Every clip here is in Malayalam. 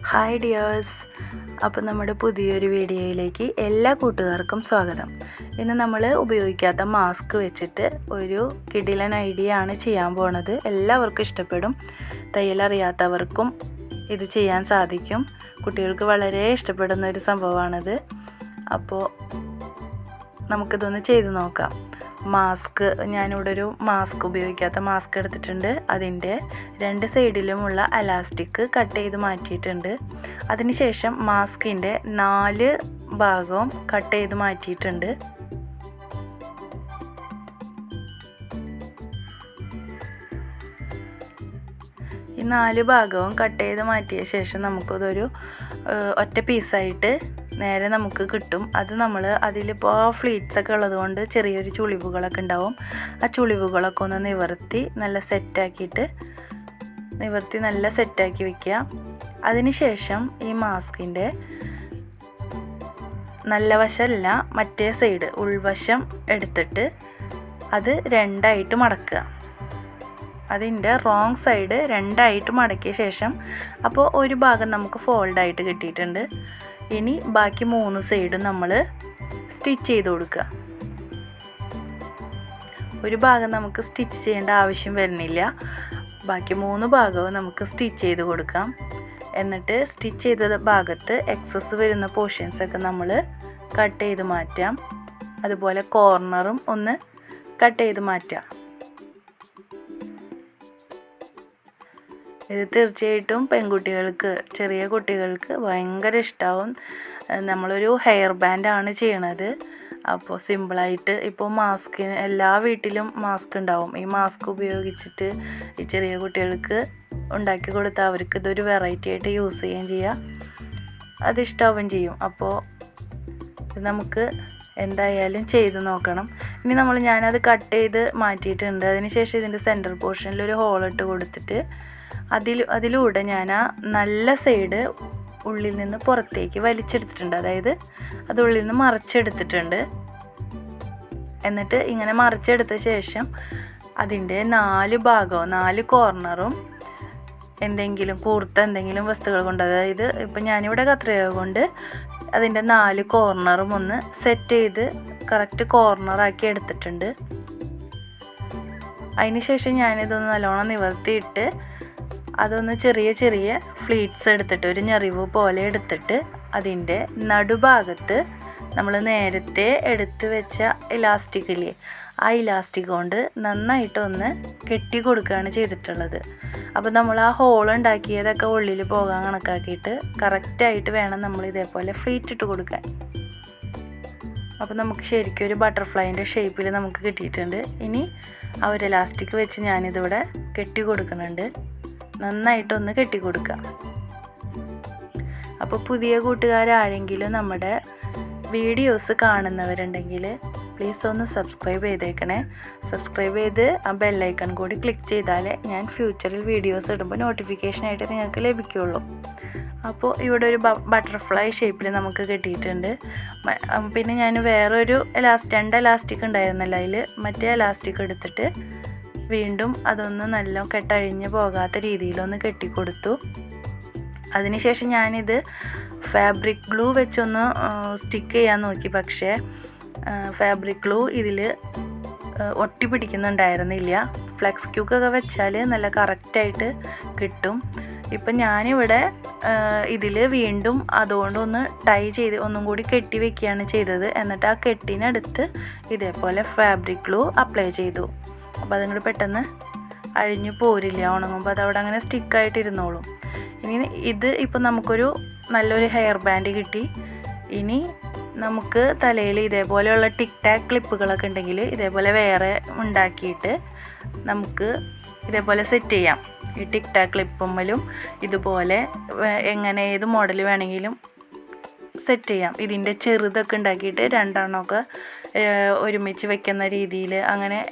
ഹായ് ഡിയേഴ്സ്, അപ്പോൾ നമ്മുടെ പുതിയൊരു വീഡിയോയിലേക്ക് എല്ലാ കൂട്ടുകാർക്കും സ്വാഗതം. ഇന്ന് നമ്മൾ ഉപയോഗിക്കാത്ത മാസ്ക് വെച്ചിട്ട് ഒരു കിടിലൻ ഐഡിയ ആണ് ചെയ്യാൻ പോണത്. എല്ലാവർക്കും ഇഷ്ടപ്പെടും. തയ്യലറിയാത്തവർക്കും ഇത് ചെയ്യാൻ സാധിക്കും. കുട്ടികൾക്ക് വളരെ ഇഷ്ടപ്പെടുന്ന ഒരു സംഭവമാണിത്. അപ്പോൾ നമുക്കിതൊന്ന് ചെയ്ത് നോക്കാം. ഞാനിവിടെ ഒരു ഉപയോഗിക്കാത്ത മാസ്ക് എടുത്തിട്ടുണ്ട്. അതിൻ്റെ രണ്ട് സൈഡിലുമുള്ള എലാസ്റ്റിക് കട്ട് ചെയ്ത് മാറ്റിയിട്ടുണ്ട്. അതിനുശേഷം മാസ്കിൻ്റെ 4 ഭാഗവും കട്ട് ചെയ്ത് മാറ്റിയിട്ടുണ്ട്. ഈ 4 ഭാഗവും കട്ട് ചെയ്ത് മാറ്റിയ ശേഷം നമുക്കതൊരു ഒറ്റ പീസായിട്ട് നേരെ നമുക്ക് കിട്ടും. അത് അതിലിപ്പോൾ ഫ്ലീറ്റ്സ് ഒക്കെ ഉള്ളതുകൊണ്ട് ചെറിയൊരു ചുളിവുകളൊക്കെ ഉണ്ടാവും. ആ ചുളിവുകളൊക്കെ ഒന്ന് നിവർത്തി നല്ല സെറ്റാക്കി വെക്കുക. അതിനുശേഷം ഈ മാസ്കിൻ്റെ നല്ല വശമല്ല, മറ്റേ സൈഡ് ഉൾവശം എടുത്തിട്ട് അത് 2ആയിട്ട് മടക്കുക. അതിൻ്റെ റോങ് സൈഡ് 2ആയിട്ട് മടക്കിയ ശേഷം അപ്പോൾ ഒരു ഭാഗം നമുക്ക് ഫോൾഡായിട്ട് കിട്ടിയിട്ടുണ്ട്. ഇനി ബാക്കി 3 സൈഡും നമ്മൾ സ്റ്റിച്ച് ചെയ്ത് കൊടുക്കുക. ഒരു ഭാഗം നമുക്ക് സ്റ്റിച്ച് ചെയ്യേണ്ട ആവശ്യം വരുന്നില്ല. ബാക്കി 3 ഭാഗവും നമുക്ക് സ്റ്റിച്ച് ചെയ്ത് കൊടുക്കാം. എന്നിട്ട് സ്റ്റിച്ച് ചെയ്ത ഭാഗത്ത് എക്സസ് വരുന്ന പോർഷൻസൊക്കെ നമ്മൾ കട്ട് ചെയ്ത് മാറ്റാം. അതുപോലെ കോർണറും ഒന്ന് കട്ട് ചെയ്ത് മാറ്റാം. ഇത് തീർച്ചയായിട്ടും ചെറിയ കുട്ടികൾക്ക് ഭയങ്കര ഇഷ്ടമാവും. നമ്മളൊരു ഹെയർ ബാൻഡാണ് ചെയ്യണത്. അപ്പോൾ സിമ്പിളായിട്ട് ഇപ്പോൾ എല്ലാ വീട്ടിലും മാസ്ക് ഉണ്ടാവും. ഈ മാസ്ക് ഉപയോഗിച്ചിട്ട് ഈ ചെറിയ കുട്ടികൾക്ക് ഉണ്ടാക്കി കൊടുത്താൽ അവർക്ക് ഇതൊരു വെറൈറ്റി ആയിട്ട് യൂസ് ചെയ്യുകയും ചെയ്യാം. അതിഷ്ടാവുകയും ചെയ്യും. അപ്പോൾ ഇത് നമുക്ക് എന്തായാലും ചെയ്ത് നോക്കണം. ഇനി ഞാനത് കട്ട് ചെയ്ത് മാറ്റിയിട്ടുണ്ട്. അതിനുശേഷം ഇതിൻ്റെ സെൻറ്റർ പോർഷനിൽ ഒരു ഹോളിട്ട് കൊടുത്തിട്ട് അതിലൂടെ ഞാൻ ആ നല്ല സൈഡ് ഉള്ളിൽ നിന്ന് പുറത്തേക്ക് വലിച്ചെടുത്തിട്ടുണ്ട്. അതായത് അത് ഉള്ളിൽ നിന്ന് മറിച്ചെടുത്തിട്ടുണ്ട്. എന്നിട്ട് ഇങ്ങനെ മറിച്ചെടുത്ത ശേഷം അതിൻ്റെ 4 ഭാഗവും 4 കോർണറും എന്തെങ്കിലും വസ്തുക്കൾ കൊണ്ട്, അതായത് ഇപ്പം ഞാനിവിടെ കത്രിക കൊണ്ട് അതിൻ്റെ 4 കോർണറും ഒന്ന് സെറ്റ് ചെയ്ത് കറക്റ്റ് കോർണറാക്കി എടുത്തിട്ടുണ്ട്. അതിനുശേഷം ഞാനിതൊന്ന് നല്ലോണം നിവർത്തിയിട്ട് അതൊന്ന് ചെറിയ ഫ്ലീറ്റ്സ് എടുത്തിട്ട് ഒരു ഞെറിവ് പോലെ എടുത്തിട്ട് അതിൻ്റെ നടുഭാഗത്ത് നമ്മൾ നേരത്തെ എടുത്ത് വെച്ച ഇലാസ്റ്റിക്കില്ലേ, ആ ഇലാസ്റ്റിക് കൊണ്ട് നന്നായിട്ടൊന്ന് കെട്ടി കൊടുക്കുകയാണ് ചെയ്തിട്ടുള്ളത്. അപ്പോൾ നമ്മൾ ആ ഹോൾ ഉണ്ടാക്കിയതൊക്കെ ഉള്ളിൽ പോകാൻ കണക്കാക്കിയിട്ട് കറക്റ്റായിട്ട് വേണം നമ്മൾ ഇതേപോലെ ഫ്ലീറ്റ് ഇട്ട് കൊടുക്കാൻ. അപ്പോൾ നമുക്ക് ശരിക്കും ഒരു ബട്ടർഫ്ലൈൻ്റെ ഷേപ്പിൽ നമുക്ക് കിട്ടിയിട്ടുണ്ട്. ഇനി ആ ഒരു ഇലാസ്റ്റിക് വെച്ച് ഞാനിതിവിടെ കെട്ടി കൊടുക്കുന്നുണ്ട്. നന്നായിട്ടൊന്ന് കെട്ടിക്കൊടുക്കുക. അപ്പോൾ പുതിയ കൂട്ടുകാരാരെങ്കിലും നമ്മുടെ വീഡിയോസ് കാണുന്നവരുണ്ടെങ്കിൽ പ്ലീസ് ഒന്ന് സബ്സ്ക്രൈബ് ചെയ്തേക്കണേ. സബ്സ്ക്രൈബ് ചെയ്ത് ആ ബെല്ലൈക്കൺ കൂടി ക്ലിക്ക് ചെയ്താലേ ഞാൻ ഫ്യൂച്ചറിൽ വീഡിയോസ് ഇടുമ്പോൾ നോട്ടിഫിക്കേഷനായിട്ട് നിങ്ങൾക്ക് ലഭിക്കുകയുള്ളൂ. അപ്പോൾ ഇവിടെ ഒരു ബട്ടർഫ്ലൈ ഷേപ്പിൽ നമുക്ക് കിട്ടിയിട്ടുണ്ട്. പിന്നെ ഞാൻ വേറൊരു 2 എലാസ്റ്റിക് ഉണ്ടായിരുന്നല്ലോ, അതിൽ മറ്റേ എലാസ്റ്റിക് എടുത്തിട്ട് വീണ്ടും അതൊന്ന് നല്ല കെട്ടഴിഞ്ഞ് പോകാത്ത രീതിയിലൊന്ന് കെട്ടിക്കൊടുത്തു. അതിനുശേഷം ഞാനിത് ഫാബ്രിക് ഗ്ലൂ വെച്ചൊന്ന് സ്റ്റിക്ക് ചെയ്യാൻ നോക്കി. പക്ഷേ ഫാബ്രിക് ഗ്ലൂ ഇതിൽ ഒട്ടി പിടിക്കുന്നുണ്ടായിരുന്നില്ല. ഫ്ലെക്സ് ക്യൂക്കൊക്കെ വെച്ചാൽ നല്ല കറക്റ്റായിട്ട് കിട്ടും. ഇപ്പം ഞാനിവിടെ ഇതിൽ വീണ്ടും അതുകൊണ്ടൊന്ന് ടൈ ചെയ്ത് ഒന്നും കൂടി കെട്ടി വെക്കുകയാണ് ചെയ്തത്. എന്നിട്ട് ആ കെട്ടിനടുത്ത് ഇതേപോലെ ഫാബ്രിക് ഗ്ലൂ അപ്ലൈ ചെയ്തു. അപ്പോൾ അതിങ്ങോട്ട് പെട്ടെന്ന് അഴിഞ്ഞു പോരില്ല. ഉണങ്ങുമ്പോൾ അതവിടെ അങ്ങനെ സ്റ്റിക്കായിട്ടിരുന്നോളും. ഇനി ഇത് ഇപ്പോൾ നമുക്കൊരു നല്ലൊരു ഹെയർ ബാൻഡ് കിട്ടി. ഇനി നമുക്ക് തലയിൽ ഇതേപോലെയുള്ള ടിക്ടാക് ക്ലിപ്പുകളൊക്കെ ഉണ്ടെങ്കിൽ ഇതേപോലെ വേറെ ഉണ്ടാക്കിയിട്ട് നമുക്ക് ഇതേപോലെ സെറ്റ് ചെയ്യാം. ഈ ടിക്ടാക് ക്ലിപ്പുമ്മലും ഇതുപോലെ ഏത് മോഡൽ വേണമെങ്കിലും സെറ്റ് ചെയ്യാം. ഇതിൻ്റെ ചെറുതൊക്കെ ഉണ്ടാക്കിയിട്ട് 2 എണ്ണമൊക്കെ ഒരുമിച്ച് വെക്കുന്ന രീതിയിൽ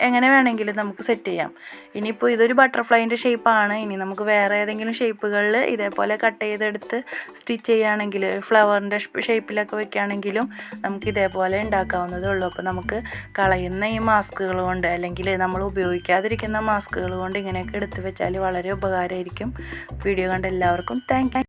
എങ്ങനെ വേണമെങ്കിലും നമുക്ക് സെറ്റ് ചെയ്യാം. ഇനിയിപ്പോൾ ഇതൊരു ബട്ടർഫ്ലൈൻ്റെ ഷേപ്പാണ്. ഇനി നമുക്ക് വേറെ ഏതെങ്കിലും ഷേപ്പുകളിൽ ഇതേപോലെ കട്ട് ചെയ്തെടുത്ത് സ്റ്റിച്ച് ചെയ്യുകയാണെങ്കിൽ ഫ്ലവറിൻ്റെ ഷേപ്പിലൊക്കെ വെക്കുകയാണെങ്കിലും നമുക്ക് ഇതേപോലെ ഉണ്ടാക്കാവുന്നതേ ഉള്ളൂ. അപ്പോൾ നമുക്ക് കളയുന്ന ഈ മാസ്കുകൾ കൊണ്ട് അല്ലെങ്കിൽ നമ്മൾ ഉപയോഗിക്കാതിരിക്കുന്ന മാസ്കുകൾ കൊണ്ട് ഇങ്ങനെയൊക്കെ എടുത്ത് വെച്ചാൽ വളരെ ഉപകാരമായിരിക്കും. വീഡിയോ കണ്ട എല്ലാവർക്കും താങ്ക് യു.